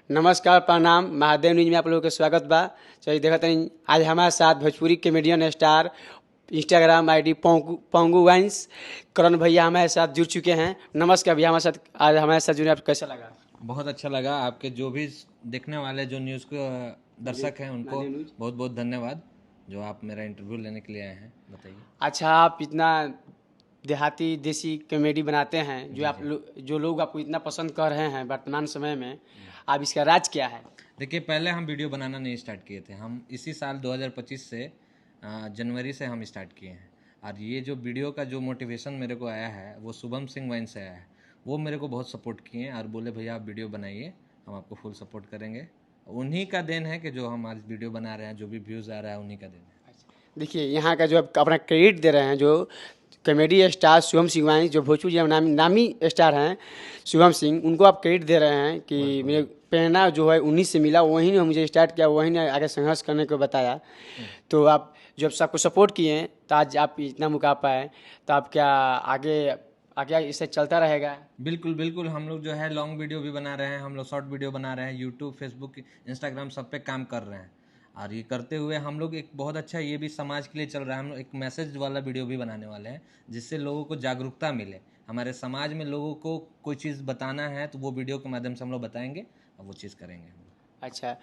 नमस्कार, प्रणाम। महादेव न्यूज में आप लोगों का स्वागत बा। चलिए देखते हैं, आज हमारे साथ Bhojpuri comedian star, Instagram ID Pongu vines Karan भैया हमारे साथ जुड़ चुके हैं। नमस्कार भैया, हमारे साथ आज हमारे साथ जुड़े, आपको कैसा लगा? बहुत अच्छा लगा। आपके जो भी देखने वाले जो न्यूज़ के दर्शक हैं उनको बहुत बहुत धन्यवाद जो आप मेरा इंटरव्यू लेने के लिए आए हैं। बताइए। अच्छा, आप इतना देहाती देसी कॉमेडी बनाते हैं जो लोग आपको इतना पसंद कर रहे हैं वर्तमान समय में, आप इसका राज क्या है? देखिए, पहले हम वीडियो बनाना नहीं स्टार्ट किए थे। हम इसी साल 2025 से जनवरी से हम स्टार्ट किए हैं। और ये जो वीडियो का जो मोटिवेशन मेरे को आया है वो शुभम सिंह वाइन से आया है। वो मेरे को बहुत सपोर्ट किए हैं और बोले भैया आप वीडियो बनाइए, हम आपको फुल सपोर्ट करेंगे। उन्हीं का देन है कि जो हम आज वीडियो बना रहे हैं, जो भी व्यूज़ आ रहा है उन्हीं का देन है। देखिए, यहाँ का जो आप अपना क्रेडिट दे रहे हैं, जो comedy star Shubham Singh wine, जो भोजपुरी जिला में नामी स्टार हैं शुभम सिंह, उनको आप क्रेडिट दे रहे हैं कि मेरे प्रेरणा जो है उन्हीं से मिला, वहीं ने मुझे स्टार्ट किया, वहीं ने आगे संघर्ष करने को बताया। तो आप जब सबको सपोर्ट किए तो आज आप इतना मुकाम पाए, तो आप क्या आगे आगे इससे चलता रहेगा? बिल्कुल बिल्कुल। हम लोग जो है लॉन्ग वीडियो भी बना रहे हैं, हम लोग शॉर्ट वीडियो बना रहे हैं, यूट्यूब, फेसबुक, इंस्टाग्राम सब पे काम कर रहे हैं। और ये करते हुए हम लोग एक बहुत अच्छा, ये भी समाज के लिए चल रहा है, हम लोग एक मैसेज वाला वीडियो भी बनाने वाले हैं जिससे लोगों को जागरूकता मिले। हमारे समाज में लोगों को कोई चीज़ बताना है तो वो वीडियो के माध्यम से हम लोग बताएंगे और वो चीज़ करेंगे। अच्छा,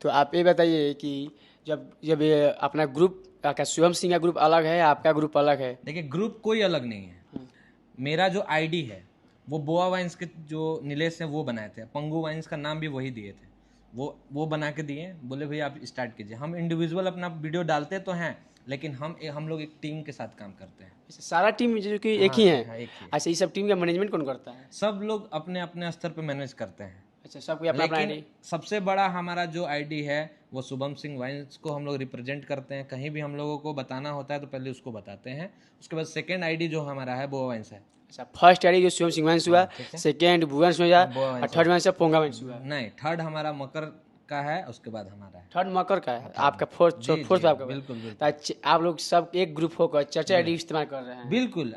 तो आप ये बताइए कि जब जब ये अपना ग्रुप का शुभम सिंह का ग्रुप अलग है, आपका ग्रुप अलग है? देखिए, ग्रुप कोई अलग नहीं है। मेरा जो आईडी है वो बोआ वाइन्स के जो नीलेश हैं वो बनाए थे, पंगू वाइन्स का नाम भी वही दिए थे, वो बना के दिए। बोले भैया आप स्टार्ट कीजिए। हम इंडिविजुअल अपना वीडियो डालते तो हैं, लेकिन हम लोग एक टीम के साथ काम करते हैं। सारा टीम जो कि एक ही है? हाँ, एक ही है। अच्छा, ये सब टीम का मैनेजमेंट कौन करता है? सब लोग अपने अपने स्तर पे मैनेज करते हैं। अच्छा, सबको अपना अपना लेकिन आईडी? सबसे बड़ा हमारा जो आईडी है वो शुभम सिंह वाइन्स को हम लोग रिप्रेजेंट करते हैं। कहीं भी हम लोगों को बताना होता है तो पहले उसको बताते हैं, उसके बाद सेकेंड आईडी जो हमारा है बोआ वाइन्स है। अच्छा, फर्स्ट आईडी जो शुभम सिंह वंश हुआ, सेकेंड भुवन सिंह हुआ, और थर्ड वंश पोंगा वंश हुआ? नहीं, थर्ड हमारा मकर का है, उसके बाद हमारा है। थर्ड मकर का है आपका, फोर्थ आपका? बिल्कुल बिल्कुल। तो आप लोग सब एक ग्रुप होकर चर्चा आईडी इस्तेमाल कर रहे हैं? बिल्कुल।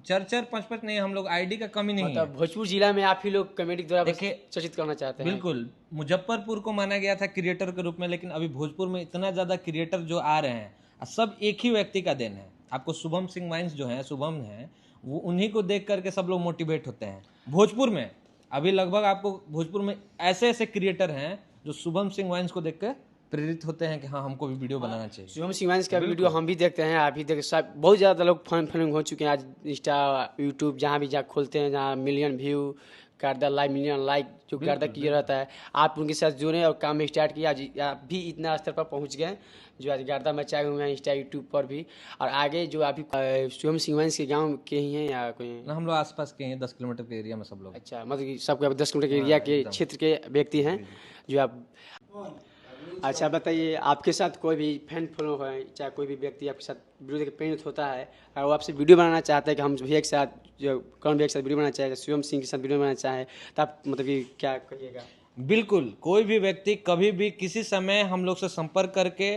चर 5-5 नहीं, हम लोग आईडी का कमी नहीं है। मतलब भोजपुर जिला में आप ही लोग कॉमेडी द्वारा चर्चित करना चाहते हैं? बिल्कुल। मुजफ्फरपुर को माना गया था क्रिएटर के रूप में, लेकिन अभी भोजपुर में इतना ज़्यादा क्रिएटर जो आ रहे हैं, सब एक ही व्यक्ति का देन है। आपको शुभम सिंह वाइन्स जो है, शुभम है, वो उन्हीं को देख करके सब लोग मोटिवेट होते हैं भोजपुर में। अभी लगभग आपको भोजपुर में ऐसे ऐसे क्रिएटर हैं जो शुभम सिंह वाइन्स को देख कर प्रेरित होते हैं कि हाँ हमको भी वीडियो बनाना चाहिए। शुभम सिंह वाइन्स का वीडियो हम भी देखते हैं, आप भी देख, सब बहुत ज़्यादा लोग फॉलोइंग हो चुके हैं। आज इंस्टा, यूट्यूब जहाँ भी खोलते हैं, जहाँ मिलियन व्यू गर्दा लाइक, मिलियन लाइक जो गर्दा किया रहता है, आप उनके साथ जुड़े और काम स्टार्ट किया। आज आप भी इतना स्तर पर पहुँच गए जो आज गर्दा मचाए हुए हैं इंस्टा, यूट्यूब पर भी। और आगे जो अभी शुभम सिंह वाइन्स के गाँव के ही हैं या कोई? ना, हम लोग आसपास के हैं, 10 किलोमीटर के एरिया में सब लोग। अच्छा, मतलब कि सबके 10 किलोमीटर के एरिया के क्षेत्र के व्यक्ति हैं जो आप। अच्छा, बताइए, आपके साथ कोई भी फैन फॉलो है, चाहे कोई भी व्यक्ति आपके साथ वीडियो देख प्रेरित होता है और वो आपसे वीडियो बनाना चाहता है कि हम भैया के साथ, जो करण भैया के साथ वीडियो बनाना चाहे, शुभम सिंह के साथ वीडियो बनाना चाहे, तो आप मतलब कि क्या कहिएगा? बिल्कुल। कोई भी व्यक्ति कभी भी किसी समय हम लोग से संपर्क करके,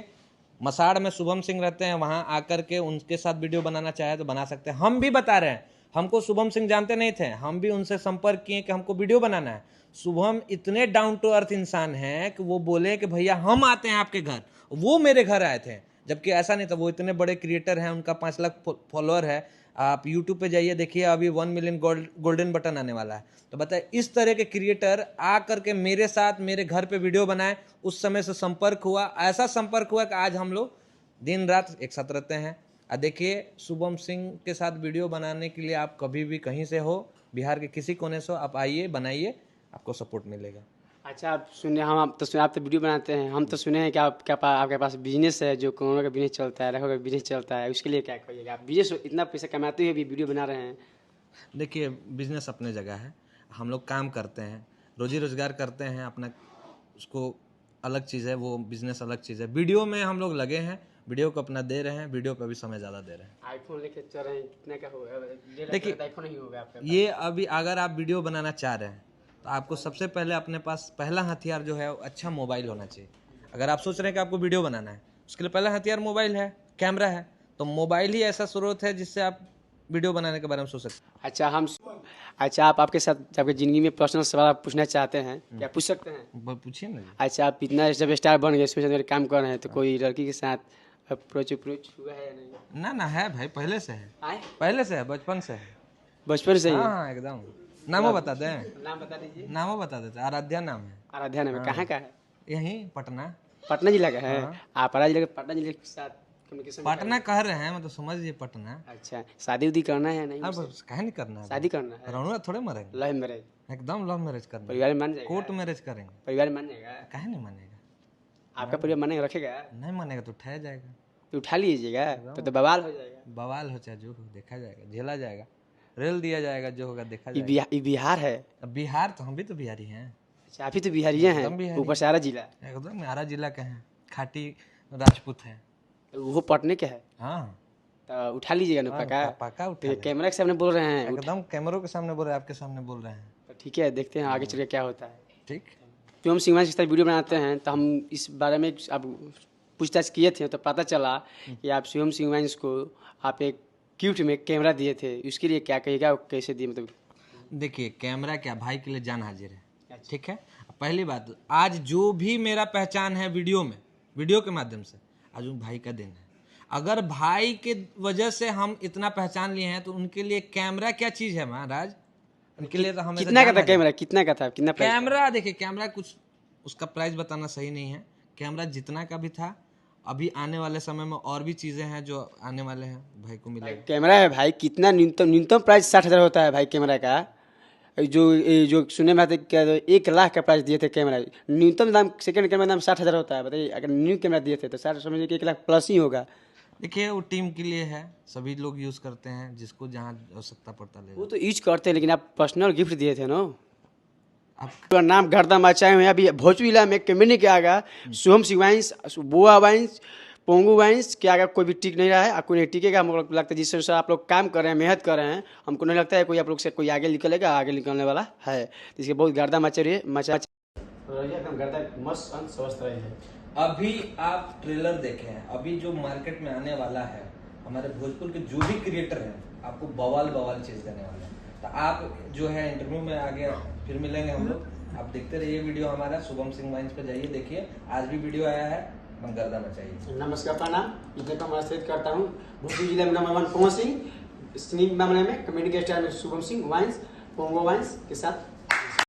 मसाड़ में शुभम सिंह रहते हैं, वहाँ आकर के उनके साथ वीडियो बनाना चाहे तो बना सकते हैं। हम भी बता रहे हैं, हमको शुभम सिंह जानते नहीं थे, हम भी उनसे संपर्क किए कि हमको वीडियो बनाना है। शुभम इतने डाउन टू अर्थ इंसान हैं कि वो बोले कि भैया हम आते हैं आपके घर। वो मेरे घर आए थे, जबकि ऐसा नहीं था। वो इतने बड़े क्रिएटर हैं, उनका 5 लाख फॉलोअर है। आप यूट्यूब पे जाइए, देखिए अभी 1 मिलियन गोल्डन बटन आने वाला है। तो बताए, इस तरह के क्रिएटर आ करके मेरे साथ मेरे घर पे वीडियो बनाए। उस समय से संपर्क हुआ, ऐसा संपर्क हुआ कि आज हम लोग दिन रात एक साथ रहते हैं। देखिए, शुभम सिंह के साथ वीडियो बनाने के लिए आप कभी भी कहीं से हो, बिहार के किसी कोने से हो, आप आइए, बनाइए, आपको सपोर्ट मिलेगा। अच्छा, आप सुने, आप तो वीडियो बनाते हैं, हम तो सुने हैं कि आपके पास बिजनेस है, जो कोरोना का बिजनेस चलता है, रखो का बिजनेस चलता है, उसके लिए क्या कहिएगा? आप बिजनेस इतना पैसा कमाते हुए भी वीडियो बना रहे हैं। देखिए, बिजनेस अपने जगह है, हम लोग काम करते हैं, रोजी रोजगार करते हैं अपना, उसको अलग चीज़ है, वो बिजनेस अलग चीज़ है। वीडियो में हम लोग लगे हैं, वीडियो को अपना दे रहे हैं, वीडियो पे भी समय ज़्यादा दे रहे हैं। आईफोन लेके चल रहे हैं, कितने का होगा? देखिए, आईफोन ही होगा आपका? ये अभी अगर आप वीडियो बनाना चाह रहे हैं तो आपको सबसे पहले अपने पास पहला हथियार जो है वो अच्छा मोबाइल होना चाहिए। अगर आप सोच रहे हैं कि आपको वीडियो बनाना है, उसके लिए पहला हथियार मोबाइल है, कैमरा है। तो मोबाइल ही ऐसा स्रोत है जिससे आप वीडियो बनाने के बारे में सोच सकते हैं। अच्छा, अच्छा, आप आपके साथ आपकी ज़िंदगी में पर्सनल सवाल आप पूछना चाहते हैं, क्या पूछ सकते हैं? पूछिए ना जी। अच्छा, आप इतना जब स्टार बन गए, सोशल मीडिया काम कर रहे हैं, तो कोई लड़की के साथ अप्रोच हुआ है या नहीं? ना है भाई, पहले से है, आए पहले से है, बचपन से है। बचपन से ही? हाँ एकदम। नामो बता दें? नाम बता दीजिए। नामो बता देते, आराध्या नाम है। आराध्या नाम है, कहाँ का है? यहीं पटना। पटना जिला का है? आप जिला के पटना जिले के साथ कम्युनिकेशन? पटना कह रहे हैं, मतलब समझिए पटना। अच्छा, शादी उदी करना है या नहीं? अब कहे नहीं करना है, शादी करना है, रणुआ थोड़े मरेंगे, लव मैरिज, एकदम लव मैरिज करना है। परिवार में मान जाएगा? कोर्ट मैरिज करेंगे। परिवार में मान जाएगा? कहे नहीं मानेगा? आपका परिवार मानेगा, रखेगा? नहीं मानेगा तो उठाया जाएगा। तो उठा लीजिएगा, तो बवाल हो जाएगा। बवाल हो चाहे जो हो, देखा जाएगा, झेला जाएगा, रेल दिया जाएगा, जो होगा देखा ये जाएगा। ये बिहार है? अब बिहार तो हम भी तो बिहारी हैं। अच्छा, आप ही तो बिहारियाँ एकदम हैं, बिहारी। ऊपर से आरा जिला, एकदम आरा जिला के हैं, खाटी राजपूत हैं। वो पटने के है, हाँ तो उठा लीजिएगा ना पक्का? पक्का तो उठा ये लेंगे। कैमरा के सामने बोल रहे हैं, एकदम कैमरों के सामने बोल रहे हैं, आपके सामने बोल रहे हैं। तो ठीक है, देखते हैं आगे चल के क्या होता है। ठीक। जो हम सिंह जिस तरह वीडियो बनाते हैं, तो हम इस बारे में अब पूछताछ किए थे, तो पता चला कि आप शिवम सिंह को आप एक गिफ्ट में कैमरा दिए थे। उसके लिए क्या कहिएगा, कैसे दिए? मतलब देखिए, कैमरा क्या भाई के लिए जान हाजिर है। ठीक है, पहली बात, आज जो भी मेरा पहचान है वीडियो में, वीडियो के माध्यम से, आज उन भाई का दिन है। अगर भाई के वजह से हम इतना पहचान लिए हैं, तो उनके लिए कैमरा क्या चीज है महाराज? उनके लिए तो हमें कितना का था कैमरा? कितना का था? कितना प्राइस? कैमरा देखिए, कैमरा कुछ उसका प्राइस बताना सही नहीं है। कैमरा जितना का भी था, अभी आने वाले समय में और भी चीजें हैं जो आने वाले हैं, भाई को मिलेगा। कैमरा है भाई, कितना न्यूनतम प्राइस 60,000 होता है भाई कैमरा का। जो सुने में आते क्या 1 लाख का प्राइस दिए थे कैमरा, न्यूनतम दाम सेकंड कैमरा दाम 60,000 होता है। बताइए, अगर न्यू कैमरा दिए थे तो 60 समझिए कि 1 लाख प्लस ही होगा। देखिए, वो टीम के लिए है, सभी लोग यूज करते हैं, जिसको जहाँ आवश्यकता पड़ता वो ले। तो यूज करते हैं, लेकिन आप पर्सनल गिफ्ट दिए थे ना। आपका नाम गर्दा मचाए हुए हैं अभी भोजपुर जिला में कम्युनिटी के आगा शुभम सिंह वाइंस, बुआ वाइंस, पोंगू वाइंस के आगे कोई भी टिक नहीं रहा है, और कोई नहीं टिकेगा। हमको लगता है जिस अनुसार आप लोग काम कर रहे हैं, मेहनत कर रहे हैं, हमको नहीं लगता है कोई आप लोग से कोई आगे निकलेगा, आगे निकलने वाला है। इसके बहुत गर्दा मचा रही है, अभी आप ट्रेलर देखे हैं, अभी जो मार्केट में आने वाला है, हमारे भोजपुर के जो भी क्रिएटर हैं, आपको बवाल चीज देने वाले हैं। तो आप जो है इंटरव्यू में आगे फिर मिलेंगे हम लोग। आप देखते रहिए वीडियो हमारा, शुभम सिंह वाइंस पे जाइए, देखिए आज भी वीडियो आया है, हम गर्दा मचाइए। नमस्कार, प्रणाम। इतने का मैं करता हूँ भोजपुर जिले में नंबर 1 पवन सिंह, सिंगिंग मामले में कम्युनिटी स्टार में Shubham Singh vines, Pongo vines के साथ